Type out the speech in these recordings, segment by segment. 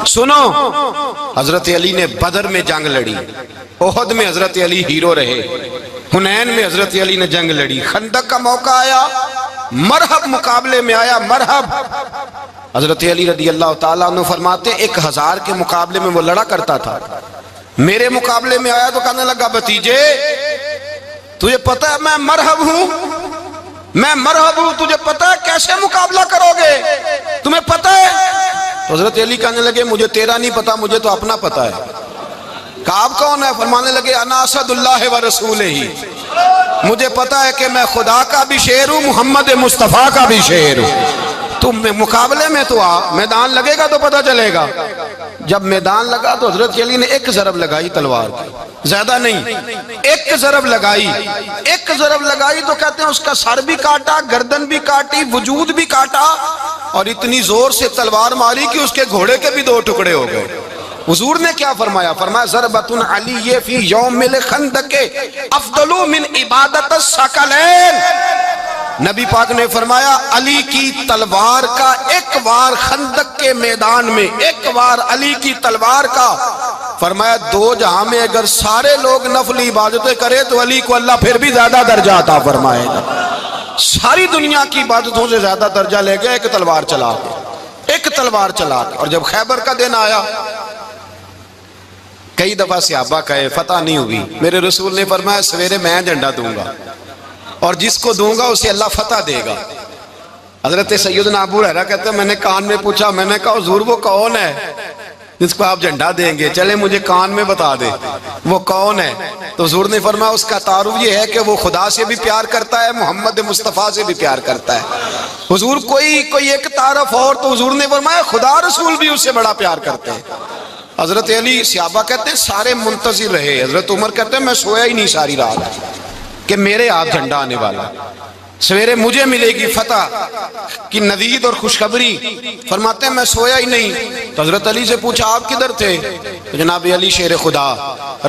سنو، حضرت علی نے بدر میں جنگ لڑی، احد میں حضرت علی ہیرو رہے، حنین میں حضرت علی نے جنگ لڑی، خندق کا موقع آیا، مرحب مقابلے میں آیا، مرحب۔ حضرت علی رضی اللہ تعالیٰ عنہ فرماتے 1000 کے مقابلے میں وہ لڑا کرتا تھا، میرے مقابلے میں آیا تو کہنے لگا بھتیجے تجھے پتہ ہے میں مرحب ہوں، میں مرحب ہوں، تجھے پتہ ہے کیسے مقابلہ کرو گے، تمہیں پتہ ہے؟ تو حضرت علی کہنے لگے مجھے تیرا نہیں پتا، مجھے تو اپنا پتہ ہے۔ کعب کون ہے؟ فرمانے لگے انا اسد اللہ و رسولہ، مجھے پتا ہے کہ میں خدا کا بھی شیر ہوں، محمد مصطفیٰ کا بھی شیر ہوں۔ تم مقابلے میں تو آ، میدان لگے گا تو پتہ چلے گا۔ جب میدان لگا تو حضرت علی نے ایک ضرب لگائی تلوار کی، زیادہ نہیں، ایک ضرب لگائی، ایک ضرب لگائی تو کہتے ہیں اس کا سر بھی کاٹا، گردن بھی کاٹی، وجود بھی کاٹا، اور اتنی زور سے تلوار ماری کہ اس کے گھوڑے کے بھی 2 ٹکڑے ہو گئے۔ حضور نے کیا فرمایا؟ فرمایا ضربۃ علی فی یوم الخندق افضل من عبادت الثقلین۔ نبی پاک نے فرمایا علی کی تلوار کا ایک وار خندق کے میدان میں، ایک وار علی کی تلوار کا، فرمایا 2 جہاں میں اگر سارے لوگ نفل عبادتیں کرے تو علی کو اللہ پھر بھی زیادہ درجہ عطا فرمائے گا۔ ساری دنیا کی عبادتوں سے زیادہ درجہ لے گیا ایک تلوار چلا کے، ایک تلوار چلا کے۔ اور جب خیبر کا دن آیا، کئی دفعہ صحابہ کہے فتح نہیں ہوئی، میرے رسول نے فرمایا سویرے میں جھنڈا دوں گا اور جس کو دوں گا اسے اللہ فتح دے گا۔ حضرت سیدنا ابو ہریرہ کہتے ہیں میں نے کان میں پوچھا، میں نے کہا حضور وہ کون ہے جس کو آپ جھنڈا دیں گے؟ چلے مجھے کان میں بتا دے وہ کون ہے۔ تو حضور نے فرمایا اس کا تعارف یہ ہے کہ وہ خدا سے بھی پیار کرتا ہے، محمد مصطفیٰ سے بھی پیار کرتا ہے۔ حضور کوئی ایک تعارف اور، تو حضور نے فرمایا خدا رسول بھی اس سے بڑا پیار کرتے ہیں۔ حضرت علی صحابہ کہتے ہیں سارے منتظر رہے، حضرت عمر کہتے ہیں میں سویا ہی نہیں ساری رات کہ میرے ہاتھ جھنڈا آنے والا، سویرے مجھے ملے گی فتح کی نوید اور خوشخبری۔ فرماتے ہیں میں سویا ہی نہیں۔ تو حضرت علی سے پوچھا آپ کدھر تھے؟ تو جناب علی شیر خدا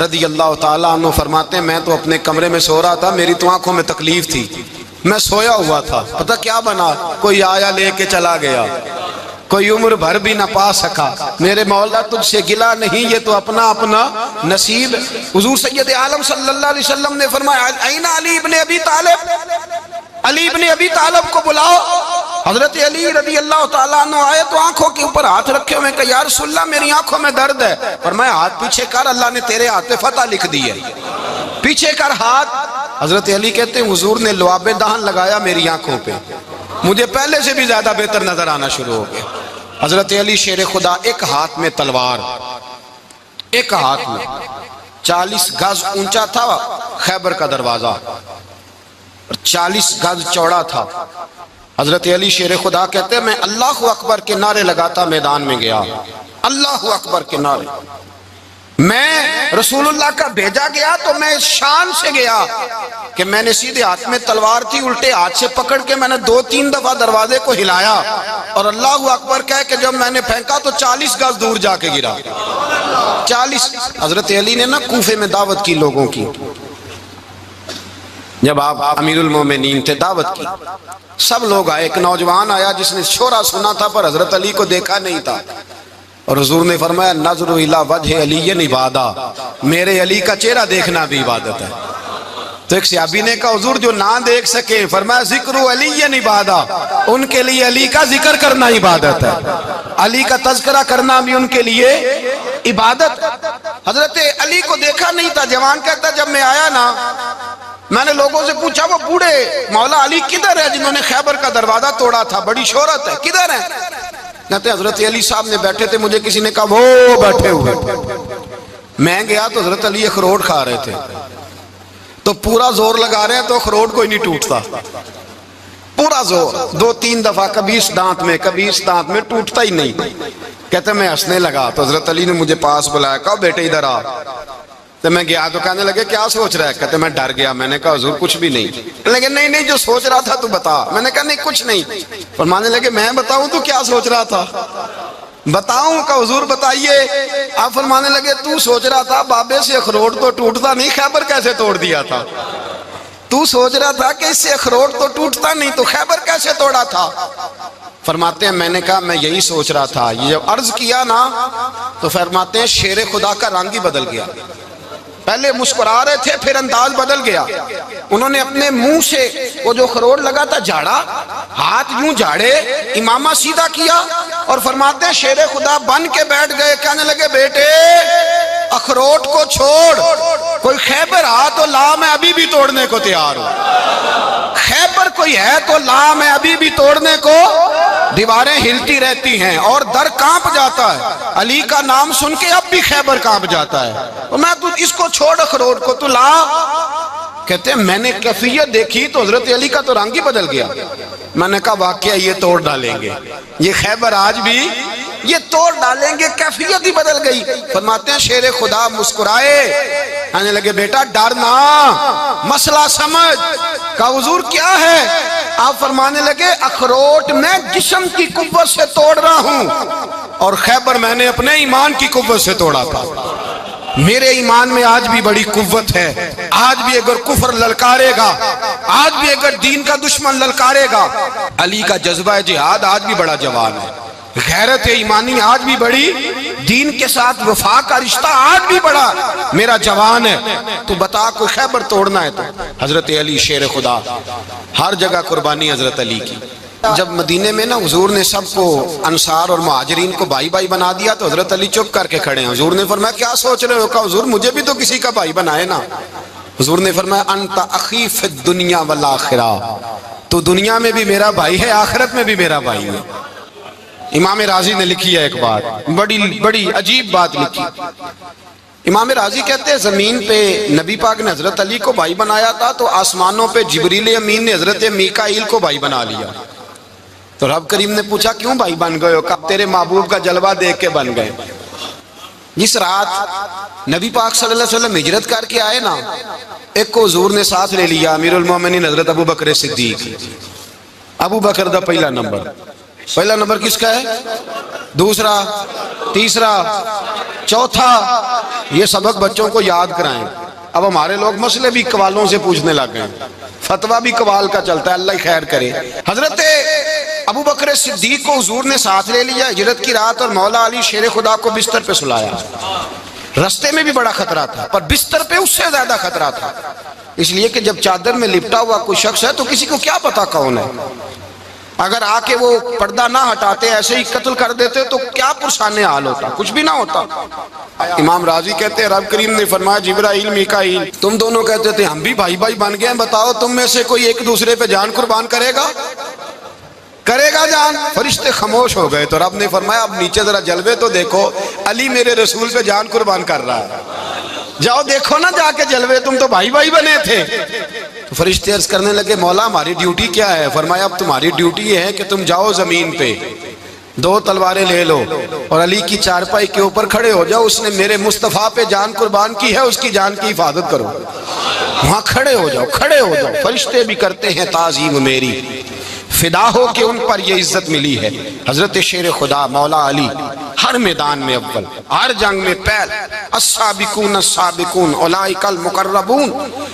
رضی اللہ تعالیٰ عنہ فرماتے ہیں میں تو اپنے کمرے میں سو رہا تھا، میری تو آنکھوں میں تکلیف تھی، میں سویا ہوا تھا، پتہ کیا بنا؟ کوئی آیا لے کے چلا گیا، کوئی عمر بھر بھی نہ پا سکا۔ میرے مولا تجھ سے گلا نہیں، یہ تو اپنا اپنا نصیب۔ حضور سید عالم صلی اللہ علیہ وسلم نے فرمایا این علی ابن ابی طالب، علی ابن ابی طالب کو بلاؤ۔ حضرت علی رضی اللہ تعالیٰ عنہ آئے تو آنکھوں کے اوپر ہاتھ رکھے ہوئے کہ یا رسول اللہ میری آنکھوں میں درد ہے۔ فرمایا ہاتھ پیچھے کر، اللہ نے تیرے ہاتھ پہ فتح لکھ دی ہے، پیچھے کر ہاتھ۔ حضرت علی کہتے ہیں حضور نے لعاب دہن لگایا میری آنکھوں پہ، مجھے پہلے سے بھی زیادہ بہتر نظر آنا شروع ہو گیا۔ حضرت علی شیر خدا ایک ہاتھ میں تلوار، ایک ہاتھ میں 40 گز اونچا تھا خیبر کا دروازہ، 40 گز چوڑا تھا۔ حضرت علی شیر خدا کہتے ہیں میں اللہ اکبر کے نعرے لگاتا میدان میں گیا، اللہ اکبر کے نعرے۔ میں رسول اللہ کا بھیجا گیا تو میں شان سے گیا کہ میں نے سیدھے ہاتھ میں تلوار تھی، الٹے ہاتھ سے پکڑ کے میں نے 2-3 دفعہ دروازے کو ہلایا اور اللہ اکبر کہہ کہ جب میں نے پھینکا تو 40 گز دور جا کے گرا۔ 40۔ حضرت علی نے نا کوفے میں دعوت کی لوگوں کی، جب آپ امیر المومنین تھے دعوت کی، سب لوگ آئے، ایک نوجوان آیا جس نے شورا سنا تھا پر حضرت علی کو دیکھا نہیں تھا، اور حضور نے فرمایا نظر الی وجہ علی عبادہ، میرے علی کا چہرہ دیکھنا بھی عبادت ہے۔ تو ایک صحابی نے کہا حضور جو نہ دیکھ سکے، فرمایا ذکر علی عبادہ، ان کے لیے علی کا ذکر کرنا عبادت ہے، علی کا تذکرہ کرنا بھی ان کے لیے عبادت۔ حضرت علی کو دیکھا نہیں تھا، جوان کہتا جب میں آیا نا میں نے لوگوں سے پوچھا وہ بوڑھے مولا علی کدھر ہے جنہوں نے خیبر کا دروازہ توڑا تھا، بڑی شہرت ہے، کدھر ہے؟ کہتے ہیں حضرت علی صاحب نے بیٹھے تھے، مجھے کسی نے کہا وہ بیٹھے ہوئے۔ میں گیا تو حضرت علی اخروٹ کھا رہے تھے، تو پورا زور لگا رہے ہیں تو اخروٹ کوئی نہیں ٹوٹتا، پورا زور 2-3 دفعہ، کبھی اس دانت میں کبھی اس دانت میں، ٹوٹتا ہی نہیں۔ کہتے ہیں میں ہنسنے لگا تو حضرت علی نے مجھے پاس بلایا، کہا بیٹے ادھر آ۔ تو میں گیا تو کہنے لگے کیا سوچ رہا ہے؟ کہتے میں ڈر گیا، میں نے کہا حضور کچھ بھی نہیں۔ لیکن نہیں جو سوچ رہا تھا تو بتا۔ میں نے کہا نہیں کچھ نہیں۔ فرمانے لگے میں بتاؤں تو کیا سوچ رہا تھا؟ بتاؤں؟ کہ حضور بتائیے۔ آپ فرمانے لگے تو سوچ رہا تھا بابے سے اخروٹ تو ٹوٹتا نہیں، خیبر کیسے توڑ دیا تھا؟ تو سوچ رہا تھا کہ اس سے اخروٹ تو ٹوٹتا نہیں تو خیبر کیسے توڑا تھا؟ فرماتے ہیں میں نے کہا میں یہی سوچ رہا تھا. یہ جب عرض کیا نا تو فرماتے ہیں شیر خدا کا رنگ ہی بدل گیا. پہلے مسکرا رہے تھے پھر انداز بدل گیا. انہوں نے اپنے منہ سے وہ جو خروٹ لگا تھا جھاڑا, ہاتھ یوں جھاڑے, امامہ سیدھا کیا اور فرماتے ہیں شیر خدا بن کے بیٹھ گئے. کہنے لگے بیٹے اخروٹ کو چھوڑ, کوئی خیبر آ تو لا, میں ابھی بھی توڑنے کو تیار ہوں. خیبر کوئی ہے تو لا, میں ابھی بھی توڑنے کو. دیواریں ہلتی رہتی ہیں اور در کانپ جاتا ہے. علی کا نام سن کے اب بھی خیبر کانپ جاتا ہے. تو میں تو اس کو چھوڑ اخروٹ کو, تو لا. کہتے ہیں میں نے کیفیت دیکھی تو حضرت علی کا تو رنگ ہی بدل گیا. میں نے کہا واقعہ یہ توڑ ڈالیں گے, یہ خیبر آج بھی یہ توڑ ڈالیں گے. کیفیت ہی بدل گئی. فرماتے ہیں شیر خدا مسکرائے, کہنے لگے بیٹا ڈرنا, مسئلہ سمجھ. کہا حضور کیا ہے؟ آپ فرمانے لگے اخروٹ میں جسم کی قوت سے توڑ رہا ہوں اور خیبر میں نے اپنے ایمان کی قوت سے توڑا تھا. میرے ایمان میں آج بھی بڑی قوت ہے. آج بھی اگر کفر للکارے گا, آج بھی اگر دین کا دشمن للکارے گا, علی کا جذبہ جہاد آج بھی بڑا جوان ہے. غیرت ایمانی آج بھی بڑی, دین کے ساتھ وفا کا رشتہ آج بھی بڑا میرا جوان ہے. تو بتا کوئی خیبر توڑنا ہے تو حضرت علی شیر خدا, ہر جگہ قربانی حضرت علی کی. جب مدینے میں نا حضور نے سب کو انصار اور مہاجرین کو بھائی بھائی بنا دیا تو حضرت علی چپ کر کے کھڑے ہیں. حضور نے فرمایا کیا سوچ رہے ہو؟ کہا حضور مجھے بھی تو کسی کا بھائی بنائے نا. حضور نے فرمایا انت اخی فی الدنیا والآخرہ, تو دنیا میں بھی میرا بھائی ہے, آخرت میں بھی میرا بھائی ہے. امام راضی نے لکھی ہے ایک بات, بڑی عجیب بات لکھی. امام راضی کہتے ہیں زمین پہ نبی پاک نے حضرت علی کو بھائی بنایا تھا تو آسمانوں پہ جبریل امین نے حضرت میکائیل کو بھائی بنا لیا. تو رب کریم نے پوچھا کیوں بھائی بن گئے ہو؟ کہا تیرے محبوب کا جلوہ دیکھ کے بن گئے. جس رات نبی پاک صلی اللہ علیہ وسلم ہجرت کر کے آئے نا, ایک کو حضور نے ساتھ لے لیا, امیر المومنین حضرت ابو بکر صدیق. ابو بکر دا پہلا نمبر کس کا ہے؟ دوسرا, تیسرا, چوتھا. یہ سبق بچوں کو یاد کرائیں. اب ہمارے لوگ مسئلے بھی قوالوں سے پوچھنے لگ گئے, فتویٰ بھی قوال کا چلتا ہے, اللہ خیر کرے. حضرت ابو بکر صدیق کو حضور نے ساتھ لے لیا ہجرت کی رات, اور مولا علی شیر خدا کو بستر پہ سلایا. رستے میں بھی بڑا خطرہ تھا پر بستر پہ اس سے زیادہ خطرہ تھا, اس لیے کہ جب چادر میں لپٹا ہوا کوئی شخص ہے تو کسی کو کیا پتا کون ہے. اگر آ کے وہ پردہ نہ ہٹاتے ایسے ہی قتل کر دیتے تو کیا پرسان حال ہوتا, کچھ بھی نہ ہوتا. امام راضی کہتے ہیں رب کریم نے فرمایا جبرائیل میکائیل تم دونوں کہتے تھے ہم بھی بھائی بھائی بن گئے ہیں, بتاؤ تم میں سے کوئی ایک دوسرے پہ جان قربان کرے گا جان؟ فرشتے خاموش ہو گئے. تو رب نے فرمایا اب نیچے ذرا جلوے تو دیکھو, علی میرے رسول پہ جان قربان کر رہا ہے, جاؤ دیکھو نا جا کے جلوے, تم تو بھائی بھائی بنے تھے. تو فرشتے عرض کرنے لگے مولا ہماری ڈیوٹی کیا ہے؟ فرمایا اب تمہاری ڈیوٹی یہ ہے کہ تم جاؤ زمین پہ 2 تلواریں لے لو اور علی کی چارپائی کے اوپر کھڑے ہو جاؤ. اس نے میرے مصطفیٰ پہ جان قربان کی ہے, اس کی جان کی حفاظت کرو. وہاں کھڑے ہو جاؤ. فرشتے بھی کرتے ہیں تعظیم میری, فدا ہو کہ ان پر یہ عزت ملی ہے. حضرت شیر خدا مولا علی ہر میدان میں اول, ہر جنگ میں پہل. السابقون السابقون اولئک المقربون.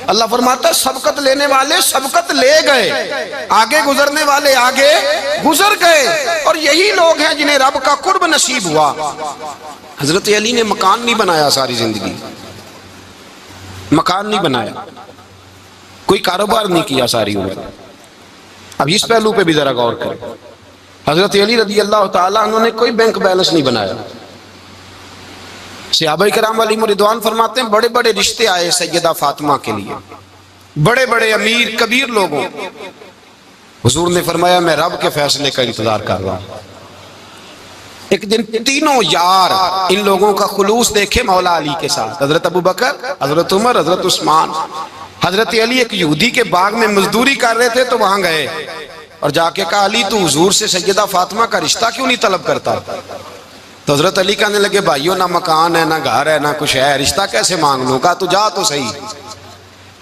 اللہ فرماتا ہے سبقت لینے والے سبقت لے گئے, آگے گزرنے والے آگے گزر گئے, اور یہی لوگ ہیں جنہیں رب کا قرب نصیب ہوا. حضرت علی نے مکان نہیں بنایا ساری زندگی, مکان نہیں بنایا, کوئی کاروبار نہیں کیا ساری عمر. اب اس پہلو پہ بھی ذرا غور کریں. حضرت علی رضی اللہ تعالیٰ انہوں نے کوئی بینک بیلنس نہیں بنایا. صحابہ کرام علیہم رضوان فرماتے ہیں بڑے بڑے رشتے آئے سیدہ فاطمہ کے لیے, بڑے بڑے امیر کبیر لوگوں. حضور نے فرمایا میں رب کے فیصلے کا انتظار کر رہا ہوں. ایک دن تینوں یار ان لوگوں کا خلوص دیکھے مولا علی کے ساتھ, حضرت ابو بکر, حضرت عمر, حضرت عثمان. حضرت علی ایک یہودی کے باغ میں مزدوری کر رہے تھے تو وہاں گئے اور جا کے کہا علی تو حضور سے سیدہ فاطمہ کا رشتہ کیوں نہیں طلب کرتا؟ تو حضرت علی کہنے لگے بھائیو نہ مکان ہے نہ گھر ہے نہ کچھ ہے, رشتہ کیسے مانگ لوں؟ کہا تو جا تو صحیح,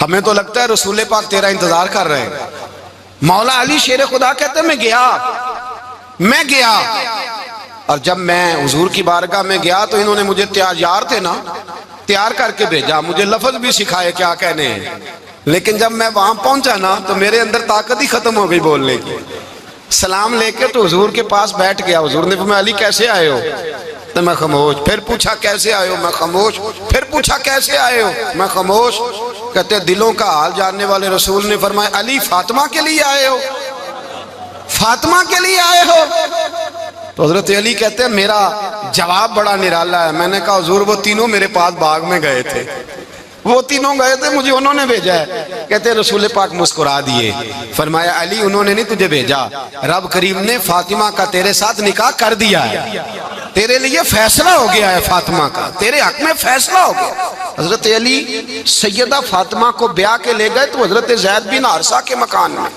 ہمیں تو لگتا ہے رسول پاک تیرا انتظار کر رہے ہیں. مولا علی شیر خدا کہتے میں گیا اور جب میں حضور کی بارگاہ میں گیا تو انہوں نے مجھے یار تھے نا, تیار کر کے بھیجا, مجھے لفظ بھی سکھائے کیا کہنے ہیں, لیکن جب میں وہاں پہنچا نا تو میرے اندر طاقت ہی ختم ہو گئی بولنے کی. سلام لے کے تو حضور کے پاس بیٹھ گیا. حضور نے فرمایا علی کیسے آئے ہو؟ تو میں خاموش. پھر پوچھا کیسے آئے ہو؟ میں خاموش. پھر پوچھا کیسے آئے ہو؟ میں خاموش. کہتے ہیں دلوں کا حال جاننے والے رسول نے فرمایا علی فاطمہ کے لیے آئے ہو؟ فاطمہ کے لیے آئے ہو؟ تو حضرت علی کہتے ہیں میرا جواب بڑا نرالا ہے. میں نے کہا حضور وہ تینوں میرے پاس باغ میں گئے تھے, وہ تینوں گئے تھے, مجھے انہوں نے بھیجا ہے. کہتے ہیں رسول پاک مسکرا دیے, فرمایا علی انہوں نے نہیں تجھے بھیجا, رب کریم نے فاطمہ کا تیرے ساتھ نکاح کر دیا ہے, تیرے لیے فیصلہ ہو گیا ہے فاطمہ کا, تیرے حق میں فیصلہ ہو گیا. حضرت علی سیدہ فاطمہ کو بیاہ کے لے گئے تو حضرت زید بن حارثہ کے مکان میں,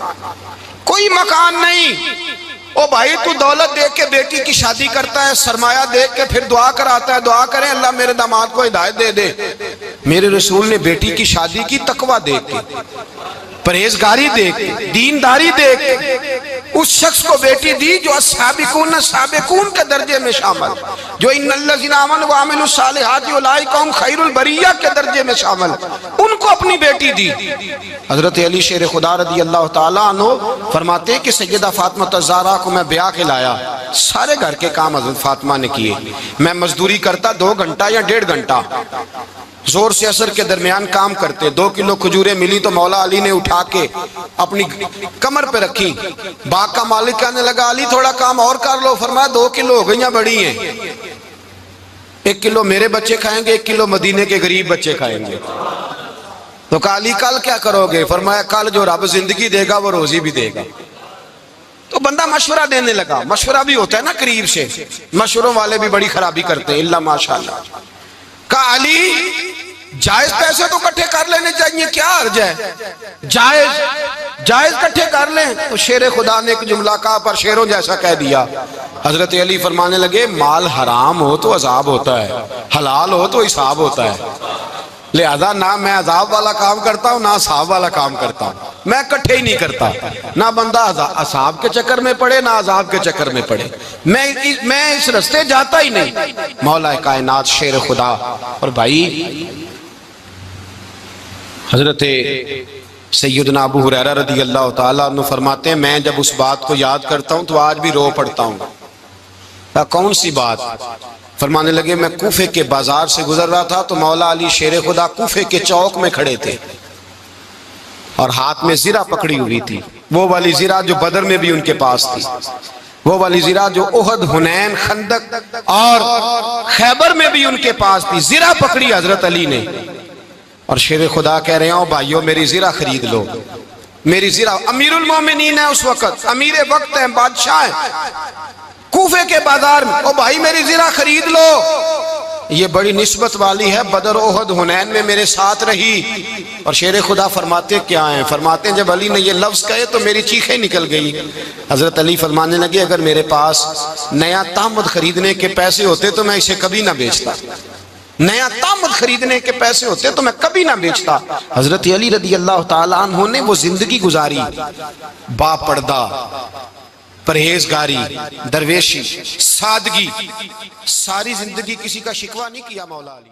کوئی مکان نہیں. او بھائی تو دولت دیکھ کے بیٹی کی شادی کرتا ہے, سرمایہ دیکھ کے پھر دعا کراتا ہے, دعا کریں اللہ میرے داماد کو ہدایت دے دے. میرے رسول نے بیٹی کی شادی کی تقوی دیکھ کے, پرہیزگاری دیکھ کے, دینداری دیکھ کے اس شخص کو بیٹی دی جو السابقون السابقون کے درجے میں شامل, جو ان الذین آمنوا وعملوا الصالحات اولئک هم خیر البریہ کے درجے میں شامل, ان کو اپنی بیٹی دی. حضرت علی شیر خدا رضی اللہ تعالیٰ عنہ فرماتے کہ سیدہ فاطمہ الزہرا کو میں بیاہ کے لایا, سارے گھر کے کام حضرت فاطمہ نے کیے. میں مزدوری کرتا 2 گھنٹہ یا 1.5 گھنٹہ, زور سے عصر کے درمیان کام کرتے. 2 کلو کھجوریں ملی تو مولا علی نے اٹھا کے اپنی کمر پہ رکھی. باغ کا مالک کہنے لگا علی تھوڑا کام اور کر لو. فرمایا 2 کلو ہو گئیں, بڑی ہیں, 1 کلو میرے بچے کھائیں گے, 1 کلو مدینے کے غریب بچے کھائیں گے. تو کہا علی کل کیا کرو گے؟ فرمایا کل جو رب زندگی دے گا وہ روزی بھی دے گا. تو بندہ مشورہ دینے لگا. مشورہ بھی ہوتا ہے نا قریب سے, مشوروں والے بھی بڑی خرابی کرتے ہیں اللہ ماشاءاللہ. کہا علی جائز پیسے تو کٹھے کر لینے چاہیے, کیا حرج ہے, جائز کٹھے کر لیں. تو شیر خدا نے ایک جملہ کہا پر شیروں جیسا کہہ دیا. حضرت علی فرمانے لگے مال حرام ہو تو عذاب ہوتا ہے, حلال ہو تو حساب ہوتا ہے. لہذا نہ میں عذاب والا کام کرتا ہوں نہ حساب والا کام کرتا ہوں, میں کٹھے ہی نہیں کرتا. نہ بندہ حساب کے چکر میں پڑے نہ عذاب کے چکر میں پڑے, میں اس رستے جاتا ہی نہیں. مولا کائنات شیر خدا. اور بھائی حضرت سیدنا ابو ہریرہ رضی اللہ تعالیٰ عنہ فرماتے ہیں میں جب اس بات کو یاد کرتا ہوں تو آج بھی رو پڑتا ہوں. کون سی بات؟ فرمانے لگے میں کوفے کے بازار سے گزر رہا تھا تو مولا علی شیر خدا کوفے کے چوک میں کھڑے تھے اور ہاتھ میں زرہ پکڑی ہوئی تھی, وہ والی زرہ جو بدر میں بھی ان کے پاس تھی, وہ والی زرہ جو احد, حنین, خندق اور خیبر میں بھی ان کے پاس تھی. زرہ پکڑی حضرت علی نے اور شیر خدا کہہ رہے ہیں بھائیو میری زرہ خرید لو. میری زرہ, امیر المومنین ہے اس وقت, امیر وقت ہیں, بادشاہ ہیں, کوفے کے بازار میں, او بھائی میری زرہ خرید لو. یہ بڑی نسبت والی ہے, بدر احد حنین میں میرے ساتھ رہی. اور شیر خدا فرماتے کیا ہیں؟ فرماتے ہیں جب علی نے یہ لفظ کہے تو میری چیخیں نکل گئی. حضرت علی فرمانے لگے اگر میرے پاس نیا تامد خریدنے کے پیسے ہوتے تو میں اسے کبھی نہ بیچتا, نیا تامد خریدنے کے پیسے ہوتے تو میں کبھی نہ بیچتا. حضرت علی رضی اللہ تعالیٰ عنہ نے وہ زندگی گزاری, با پردہ, پرہیزگاری, درویشی, سادگی, ساری زندگی کسی کا شکوہ نہیں کیا مولا علی.